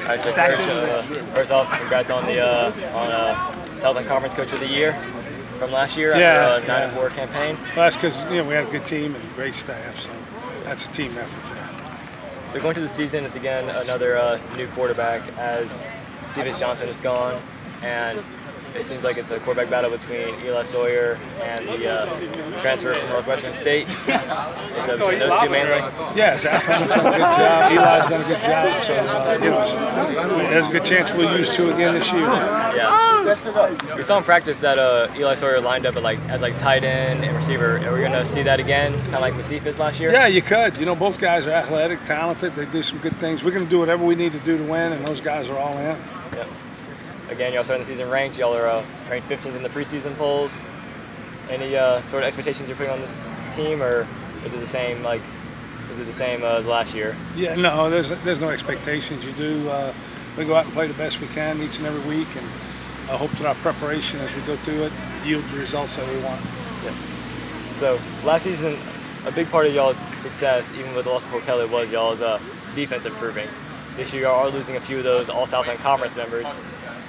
All right, so Coach, first off, congrats on the Southland Conference Coach of the Year from last year after a 9-4 campaign. Well, that's because we had a good team and a great staff, so that's a team effort there. So going to the season, it's again another new quarterback as Stevens Johnson is gone, and it seems like it's a quarterback battle between Eli Sawyer and the transfer from Northwestern State. It's between those two mainly. Yes, Southland's done a good job. Eli's done a good job. So there's a good chance we'll use two again this year. Yeah. We saw in practice that Eli Sawyer lined up as tight end and receiver. Are we going to see that again, kind of like Masifis last year? Yeah, you could. Both guys are athletic, talented. They do some good things. We're going to do whatever we need to do to win, and those guys are all in. Yep. Again, y'all starting the season ranked. Y'all are ranked 15th in the preseason polls. Any sort of expectations you're putting on this team, or is it the same? Is it the same as last year? Yeah, no. There's no expectations. We go out and play the best we can each and every week, and I hope that our preparation as we go through it yields the results that we want. Yeah. So last season, a big part of y'all's success, even with the loss of Cole Kelly, was y'all's defense improving. This year, y'all are losing a few of those All Southland Conference members.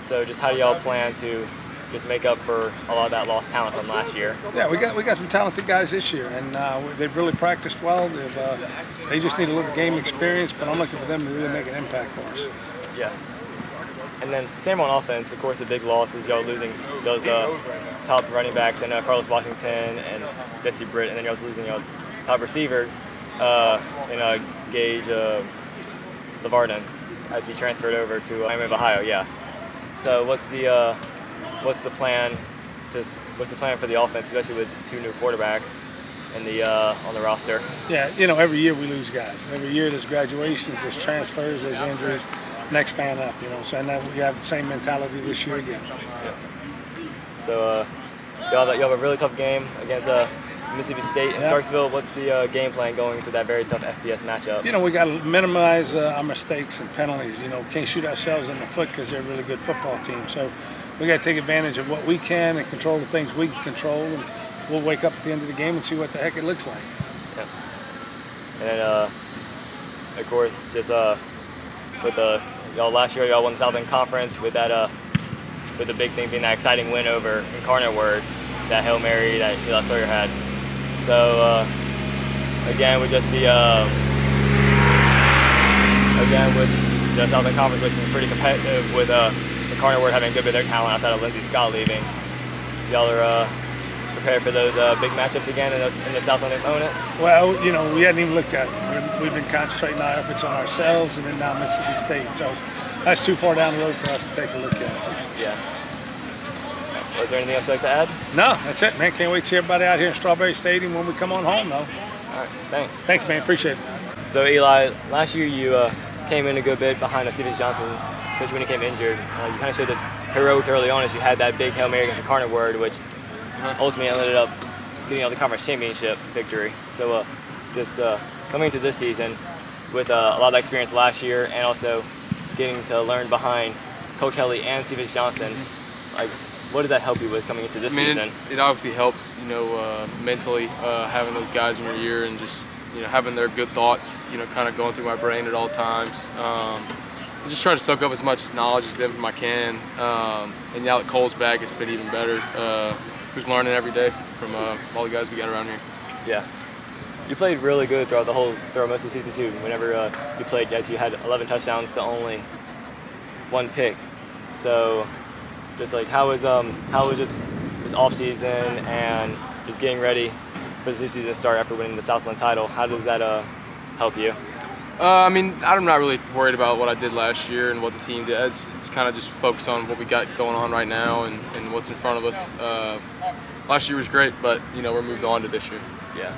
So just how do y'all plan to just make up for a lot of that lost talent from last year? Yeah, we got some talented guys this year, and they've really practiced well. They just need a little game experience, but I'm looking for them to really make an impact for us. Yeah. And then same on offense. Of course, the big loss is y'all losing those top running backs and Carlos Washington and Jesse Britt, and then y'all losing y'all's top receiver in Gage LeVarden as he transferred over to Miami of Ohio. Yeah. So what's the plan? What's the plan for the offense, especially with two new quarterbacks on the roster? Yeah, every year we lose guys. Every year there's graduations, there's transfers, there's injuries. Next man up, So and then we have the same mentality this year again. Yeah. So y'all have a really tough game against Mississippi State in Starksville. What's the game plan going into that very tough FBS matchup? We got to minimize our mistakes and penalties. Can't shoot ourselves in the foot because they're a really good football team. So we got to take advantage of what we can and control the things we can control. And we'll wake up at the end of the game and see what the heck it looks like. Yeah. And then, of course, just with y'all last year, y'all won the Southland Conference with that with the big thing being that exciting win over Incarnate Word, that Hail Mary that Eli Sawyer had. So again with the Southland Conference looking pretty competitive with Incarnate Word having a good bit of their talent outside of Lindsey Scott leaving. Y'all are prepared for those big matchups again in the Southland opponents? Well, we hadn't even looked at it. We've been concentrating our efforts on ourselves and then now Mississippi State. So that's too far down the road for us to take a look at it. Yeah. Was there anything else you'd like to add? No, that's it, man. Can't wait to see everybody out here in Strawberry Stadium when we come on home, though. All right, thanks. Thanks, man. Appreciate it. So, Eli, last year you came in a good bit behind Stevens Johnson, especially when he came injured. You kind of showed this heroics early on as you had that big Hail Mary against Incarnate Word, which ultimately ended up getting the conference championship victory. So just coming into this season with a lot of experience last year and also getting to learn behind Cole Kelly and Stevens Johnson, what does that help you with coming into this season? It obviously helps, mentally having those guys in your ear and just, having their good thoughts, kind of going through my brain at all times. Just try to soak up as much knowledge as them as I can. And now that Cole's back, it's been even better. Just learning every day from all the guys we got around here. Yeah. You played really good throughout most of the season too. Whenever you played, Jets, you had 11 touchdowns to only 1 pick. So, just how was just this off season and just getting ready for this new season to start after winning the Southland title? How does that help you? I'm not really worried about what I did last year and what the team did. It's kind of just focus on what we got going on right now and what's in front of us. Last year was great, but we're moved on to this year. Yeah.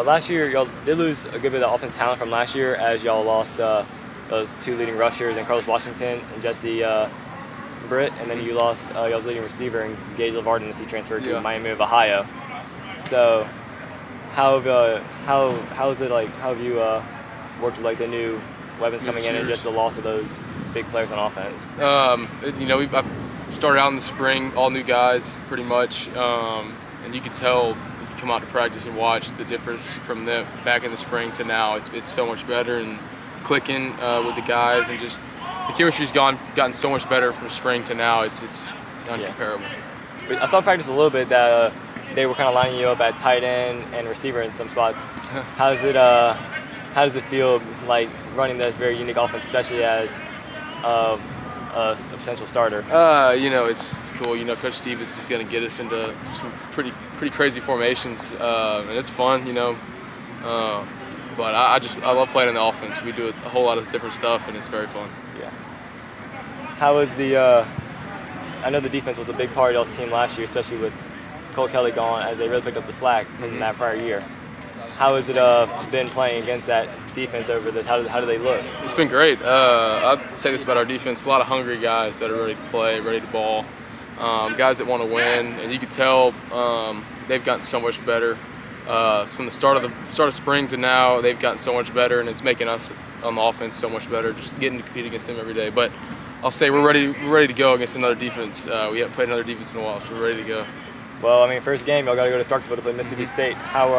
Last year, y'all did lose a good bit of offensive talent from last year as y'all lost those two leading rushers and Carlos Washington and Jesse Britt, and then you lost y'all's leading receiver in Gage LeVarden as he transferred to Miami of Ohio. So, how have you worked with the new weapons coming in and just the loss of those big players on offense? I started out in the spring, all new guys pretty much, and you could tell. Come out to practice and watch the difference from the back in the spring to now. It's so much better, and clicking with the guys, and just the chemistry's gotten so much better from spring to now. It's uncomparable. I saw practice a little bit that they were kind of lining you up at tight end and receiver in some spots. How does it feel like running this very unique offense, especially as a potential starter? It's cool. Coach Steve is just going to get us into some pretty crazy formations, and it's fun. But I love playing in the offense. We do a whole lot of different stuff, and it's very fun. Yeah. How was the? I know the defense was a big part of y'all's team last year, especially with Cole Kelly gone, as they really picked up the slack in that prior year. How has it been playing against that defense over this? How do they look? It's been great. I'd say this about our defense: a lot of hungry guys that are ready to play, ready to ball, guys that want to win, and you can tell they've gotten so much better. From the start of spring to now, they've gotten so much better, and it's making us on the offense so much better. Just getting to compete against them every day. But I'll say we're ready to go against another defense. We haven't played another defense in a while, so we're ready to go. Well, first game y'all got to go to Starksville to play Mississippi State. How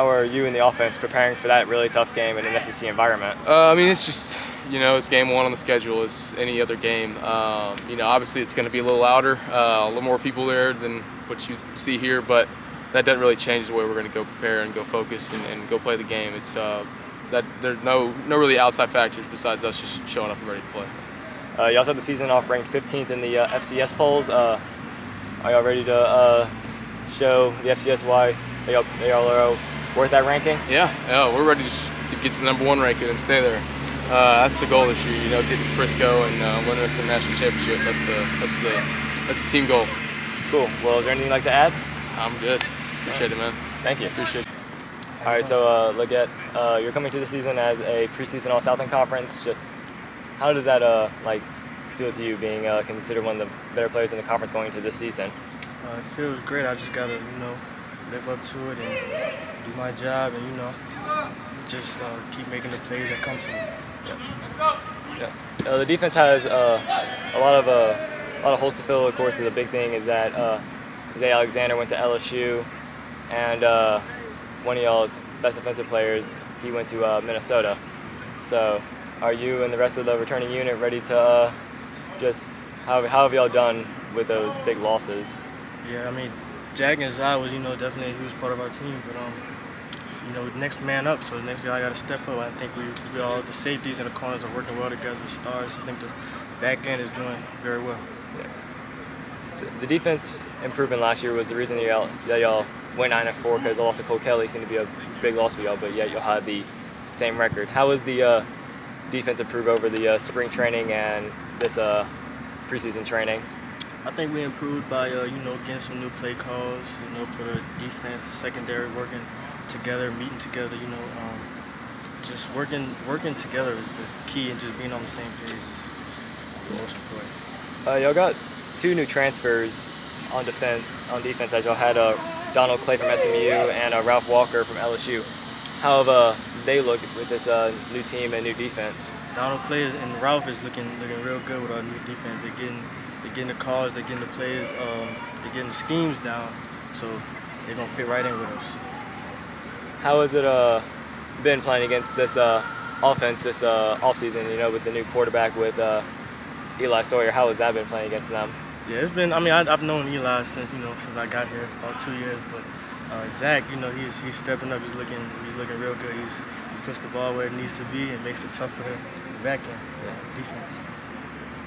are you in the offense preparing for that really tough game in an SEC environment? It's just it's game one on the schedule as any other game. Obviously it's going to be a little louder, a little more people there than what you see here, but that doesn't really change the way we're going to go prepare and go focus and go play the game. It's that there's no really outside factors besides us just showing up and ready to play. You also had the season off ranked 15th in the FCS polls. Are y'all ready to show the FCS why they all are worth that ranking? Yeah, we're ready to get to the #1 ranking and stay there. That's the goal this year. Getting to Frisco and winning us the national championship. That's the team goal. Cool. Well, is there anything you'd like to add? I'm good. Appreciate it, man. Thank you. Appreciate it. All right, so you're coming to the season as a preseason All-Southern Conference. Just how does that feel to you, being considered one of the better players in the conference going into this season? It feels great. I just gotta live up to it and do my job, and just keep making the plays that come to me. Yeah. The defense has a lot of holes to fill. Of course, the big thing is that Zay Alexander went to LSU, and one of y'all's best defensive players, he went to Minnesota. So, are you and the rest of the returning unit ready to how have y'all done with those big losses? Yeah, Jack and Zai was definitely a huge part of our team, but the next man up, so the next guy got to step up. I think we all, the safeties and the corners are working well together. The stars, I think the back end is doing very well. Yeah. So the defense improvement last year was the reason that y'all went 9-4, because the loss of Cole Kelly seemed to be a big loss for y'all, but yet y'all had the same record. How was the defense improve over the spring training and this preseason training? I think we improved by getting some new play calls, for the defense, the secondary working together, meeting together, just working together is the key, and just being on the same page is the most important. Y'all got 2 new transfers on defense, as y'all had Donald Clay from SMU and Ralph Walker from LSU. How have they looked with this new team and new defense? Donald Clay and Ralph is looking real good with our new defense. They're getting the calls, they're getting the plays, they're getting the schemes down, so they're gonna fit right in with us. How has it been playing against this offense this offseason? With the new quarterback with Eli Sawyer, how has that been playing against them? Yeah, it's been. I've known Eli since I got here about 2 years, but Zach, he's stepping up. He's looking real good. He puts the ball where it needs to be and makes it tough for the back end defense.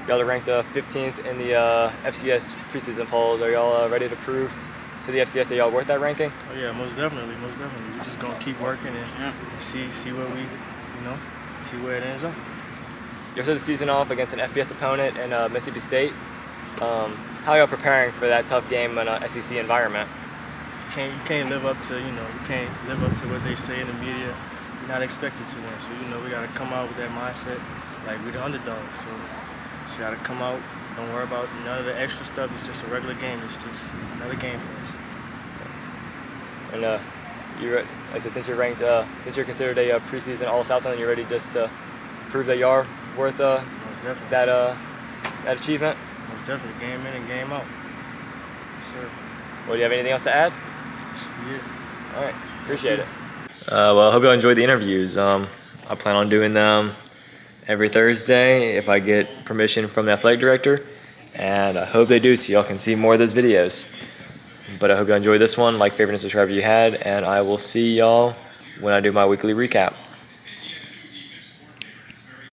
Y'all are ranked 15th in the FCS preseason polls. Are y'all ready to prove to the FCS that y'all worth that ranking? Oh yeah, most definitely. We're just gonna keep working and see where we, see where it ends up. You started the season off against an FBS opponent in Mississippi State. How are y'all preparing for that tough game in an SEC environment? You can't live up to what they say in the media. You're not expected to win, so we got to come out with that mindset like we're the underdog. So just got to come out. Don't worry about none of the extra stuff. It's just a regular game. It's just another game for us. And since you're ranked, since you're considered a preseason All-Southland, you're ready just to prove that you are worth that achievement? Most definitely, game in and game out. Yes, sir. Well, do you have anything else to add? Should be it. All right, appreciate it. Well, I hope you all enjoyed the interviews. I plan on doing them every Thursday if I get permission from the athletic director, and I hope they do so y'all can see more of those videos. But I hope you enjoyed this one. Like, favorite, and subscribe if you had, and I will see y'all when I do my weekly recap.